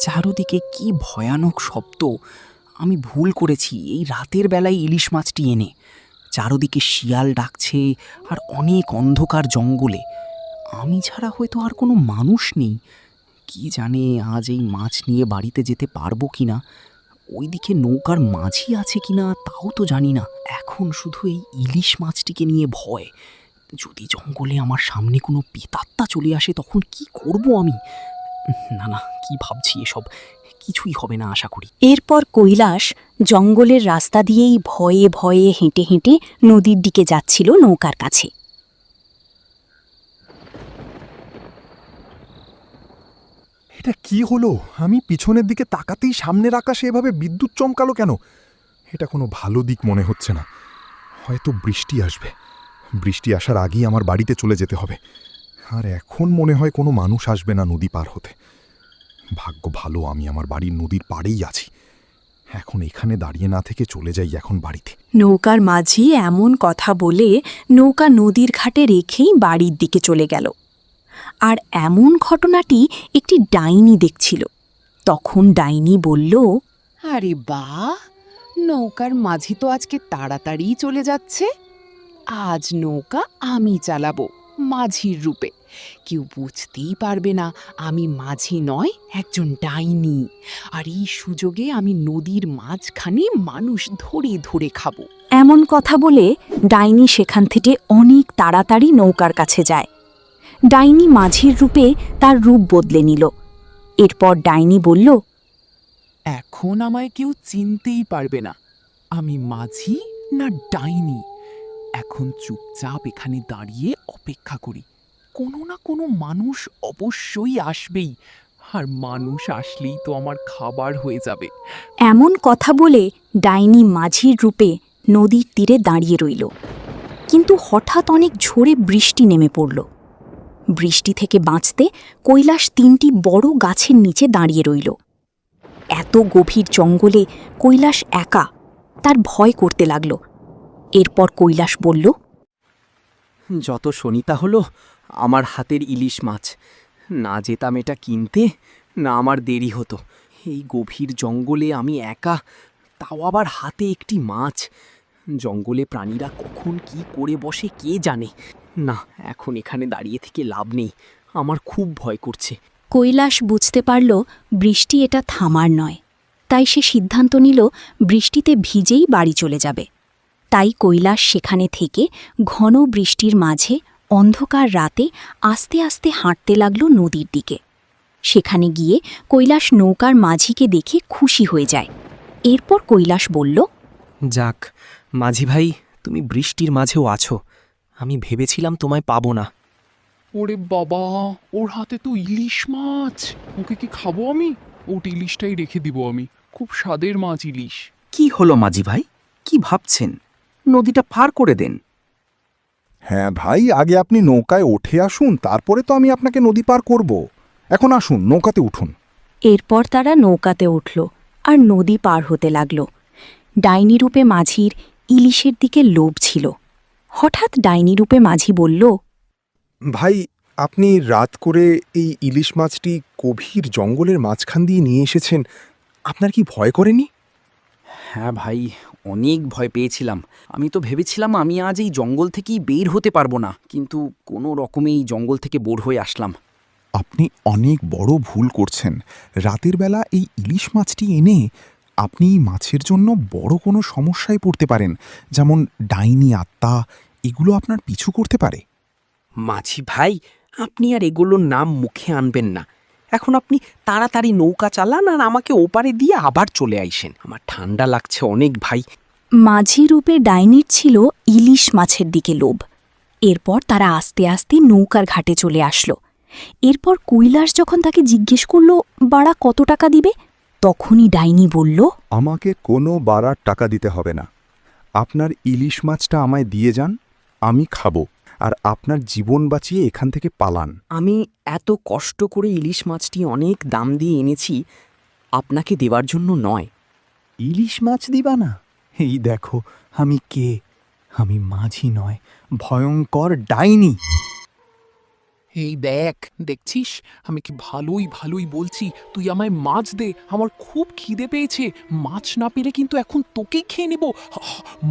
চারদিকে কি ভয়ানক শব্দ! আমি ভুল করেছি এই রাতের বেলায় ইলিশ মাছটি এনে। চারদিকে শিয়াল ডাকছে আর অনেক অন্ধকার জঙ্গলে। আমি ছাড়া হয়তো আর কোনো মানুষ নেই। কি জানে আজ এই মাছ নিয়ে বাড়িতে যেতে পারবো কিনা। ওইদিকে নৌকার মাঝি আছে কিনা তাও তো জানি না। এখন শুধু এই ইলিশ মাছটিকে নিয়ে ভয়। যদি জঙ্গলে আমার সামনে কোনো প্রেতাত্মা চলে আসে তখন কি করব আমি? না না, কি ভাবছি এসব! কিছুই হবে না আশা করি। এরপর কৈলাস জঙ্গলের রাস্তা দিয়েই ভয়ে ভয়ে হেঁটে হেঁটে নদীর দিকে যাচ্ছিল নৌকার কাছে। এটা কি হলো? আমি পিছনের দিকে তাকাতেই সামনের আকাশে এভাবে বিদ্যুৎ চমকালো কেন? এটা কোনো ভালো দিক মনে হচ্ছে না। হয়তো বৃষ্টি আসবে। বৃষ্টি আসার আগেই আমার বাড়িতে চলে যেতে হবে। আর এখন মনে হয় কোনো মানুষ আসবে না নদী পার হতে। ভাগ্য ভালো আমি আমার বাড়ির নদীর পাড়েই আছি। এখন এখানে দাঁড়িয়ে না থেকে চলে যাই এখন বাড়িতে। নৌকার মাঝি এমন কথা বলে নৌকা নদীর ঘাটে রেখেই বাড়ির দিকে চলে গেল। আর এমন ঘটনাটি একটি ডাইনি দেখছিল। তখন ডাইনি বলল, আরে বাহ, নৌকার মাঝি তো আজকে তাড়াতাড়ি চলে যাচ্ছে। আজ নৌকা আমি চালাবো মাঝির রূপে। কেউ বুঝতেই পারবে না আমি মাঝি নয়, একজন ডাইনি। আর এই সুযোগে আমি নদীর মাঝখানে মানুষ ধরে ধরে খাবো। এমন কথা বলে ডাইনি সেখান থেকে অনেক তাড়াতাড়ি নৌকার কাছে যায়। ডাইনি মাঝির রূপে তার রূপ বদলে নিল। এরপর ডাইনি বলল, এখন আমায় কেউ চিনতেই পারবে না আমি মাঝি না ডাইনি। এখন চুপচাপ এখানে দাঁড়িয়ে অপেক্ষা করি। কোনো না কোনো মানুষ অবশ্যই আসবেই, আর মানুষ আসলেই তো আমার খাবার হয়ে যাবে। এমন কথা বলে ডাইনি মাঝির রূপে নদীর তীরে দাঁড়িয়ে রইল। কিন্তু হঠাৎ অনেক ঝোরে বৃষ্টি নেমে পড়ল। বৃষ্টি থেকে বাঁচতে কৈলাস 3টি বড় গাছের নিচে দাঁড়িয়ে রইল। এত গভীর জঙ্গলে কৈলাস একা, তার ভয় করতে লাগল। এরপর কৈলাস বলল, যত শনিতা হলো আমার হাতের ইলিশ মাছ। না যেতাম এটা কিনতে, না আমার দেরি হতো। এই গভীর জঙ্গলে আমি একা, তাও আবার হাতে একটি মাছ। জঙ্গলে প্রাণীরা কখন কি করে বসে কে জানে। না, এখন এখানে দাঁড়িয়ে থেকে লাভ নেই। আমার খুব ভয় করছে। কৈলাস বুঝতে পারল বৃষ্টি এটা থামার নয়। তাই সে সিদ্ধান্ত নিল বৃষ্টিতে ভিজেই বাড়ি চলে যাবে। তাই কৈলাস সেখানে থেকে ঘন বৃষ্টির মাঝে অন্ধকার রাতে আস্তে আস্তে হাঁটতে লাগল নদীর দিকে। সেখানে গিয়ে কৈলাস নৌকার মাঝিকে দেখে খুশি হয়ে যায়। এরপর কৈলাস বলল, যাক মাঝি ভাই, তুমি বৃষ্টির মাঝেও আছো। আমি ভেবেছিলাম তোমায় পাবো না। ওরে বাবা, ওর হাতে তো ইলিশ মাছ। ওকে কি খাবো আমি? ওট ইলিশটাই রেখে দিব আমি। খুব স্বাদের মাছ ইলিশ। কি হলো মাঝি ভাই, কি ভাবছেন? নদীটা পার করে দেন। হ্যাঁ ভাই, আগে আপনি নৌকায় উঠে আসুন, তারপরে তো আমি আপনাকে নদী পার করব। এখন আসুন, নৌকাতে উঠুন। এরপর তারা নৌকাতে উঠল আর নদী পার হতে লাগল। ডাইনি রূপে মাঝির ইলিশের দিকে লোভ ছিল। হঠাৎ ডাইনি রূপে মাঝি বলল, ভাই, আপনি রাত করে এই ইলিশ মাছটি গভীর জঙ্গলের মাঝখান দিয়ে নিয়ে এসেছেন। আপনার কি ভয় করেনি? হ্যাঁ ভাই, অনেক ভয় পেয়েছিলাম। আমি তো ভেবেছিলাম আমি আজ এই জঙ্গল থেকেই বের হতে পারবো না, কিন্তু কোনো রকমে এই জঙ্গল থেকে বের হয়ে আসলাম। আপনি অনেক বড় ভুল করছেন। রাতের বেলা এই ইলিশ মাছটি এনে আপনি এই মাছের জন্য বড় কোনো সমস্যায় পড়তে পারেন, যেমন ডাইনি আত্মা এগুলো আপনার পিছু করতে পারে। মাঝি ভাই, আপনি আর এগুলোর নাম মুখে আনবেন না। এখন আপনি তাড়াতাড়ি নৌকা চালান আর আমাকে ওপারে দিয়ে আবার চলে আইসেন। আমার ঠান্ডা লাগছে অনেক ভাই। মাঝি রূপে ডাইনির ছিল ইলিশ মাছের দিকে লোভ। এরপর তারা আস্তে আস্তে নৌকার ঘাটে চলে আসলো। এরপর কৈলাস যখন তাকে জিজ্ঞেস করল বাড়া কত টাকা দিবে, তখনই ডাইনি বলল, আমাকে কোনো বাড়ার টাকা দিতে হবে না। আপনার ইলিশ মাছটা আমায় দিয়ে যান, আমি খাবো, আর আপনার জীবন বাঁচিয়ে এখান থেকে পালান। আমি এত কষ্ট করে ইলিশ মাছটি অনেক দাম দিয়ে এনেছি, আপনাকে দেওয়ার জন্য নয়। ইলিশ মাছ দিবা না? এই দেখো আমি কে। আমি মাঝি নয়, ভয়ঙ্কর ডাইনি। এই দেখ, দেখছিস আমি কি ভালোই ভালোই বলছি, তুই আমায় মাছ দে, আমার খুব খিদে পেয়েছে। মাছ না পেলে কিন্তু এখন তোকেই খেয়ে নেব।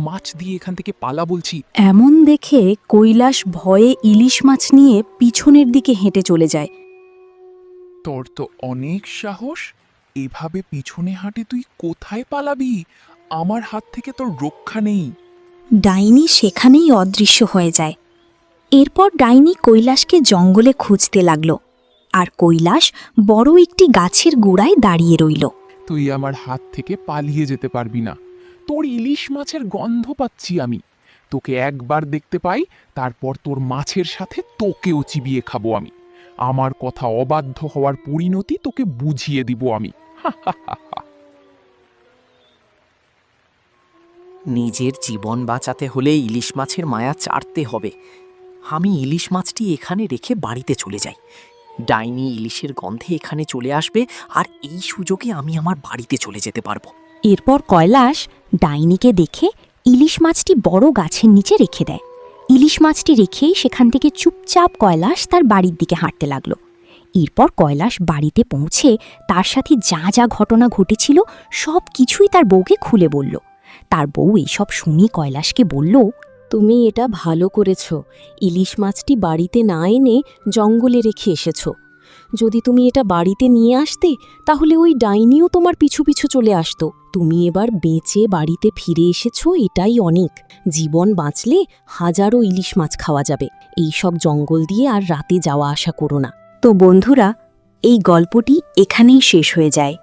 মাছ দিয়ে এখান থেকে পালা বলছি। এমন দেখে কৈলাস ভয়ে ইলিশ মাছ নিয়ে পিছনের দিকে হেঁটে চলে যায়। তোর তো অনেক সাহস, এভাবে পিছনে হাঁটে তুই কোথায় পালাবি? আমার হাত থেকে তোর রক্ষা নেই। ডাইনি সেখানেই অদৃশ্য হয়ে যায়। এরপর ডাইনি কৈলাসকে জঙ্গলে খুঁজতে লাগল, আর কৈলাস বড় একটি গাছের গোড়ায় দাঁড়িয়ে রইল। তুই আমার হাত থেকে পালিয়ে যেতে পারবি না। তোর ইলিশ মাছের গন্ধ পাচ্ছি আমি। তোকে একবার দেখতে পাই, তারপর তোর মাছের সাথে তোকেও চিবিয়ে খাবো আমি। আমার কথা অবাধ্য হওয়ার পরিণতি তোকে বুঝিয়ে দিব আমি। নিজের জীবন বাঁচাতে হলে ইলিশ মাছের মায়া চাটতে হবে। আমি ইলিশ মাছটি এখানে রেখে বাড়িতে চলে যাই। ডাইনি ইলিশের গন্ধে এখানে চলে আসবে, আর এই সুযোগে আমি আমার বাড়িতে চলে যেতে পারবো। এরপর কৈলাস ডাইনিকে দেখে ইলিশ মাছটি বড় গাছের নিচে রেখে দেয়। ইলিশ মাছটি রেখেই সেখান থেকে চুপচাপ কৈলাস তার বাড়ির দিকে হাঁটতে লাগলো। এরপর কৈলাস বাড়িতে পৌঁছে তার সাথে যা যা ঘটনা ঘটেছিল সব কিছুই তার বউকে খুলে বলল। তার বউ এইসব শুনে কৈলাসকে বলল, তুমি এটা ভালো করেছ, ইলিশ মাছটি বাড়িতে না এনে জঙ্গলে রেখে এসেছ। যদি তুমি এটা বাড়িতে নিয়ে আসতে তাহলে ওই ডাইনিও তোমার পিছু পিছু চলে আসতো। তুমি এবার বেঁচে বাড়িতে ফিরে এসেছ, এটাই অনেক। জীবন বাঁচলে হাজারো ইলিশ মাছ খাওয়া যাবে। এই সব জঙ্গল দিয়ে আর রাতে যাওয়া আসা করো না। তো বন্ধুরা, এই গল্পটি এখানেই শেষ হয়ে যায়।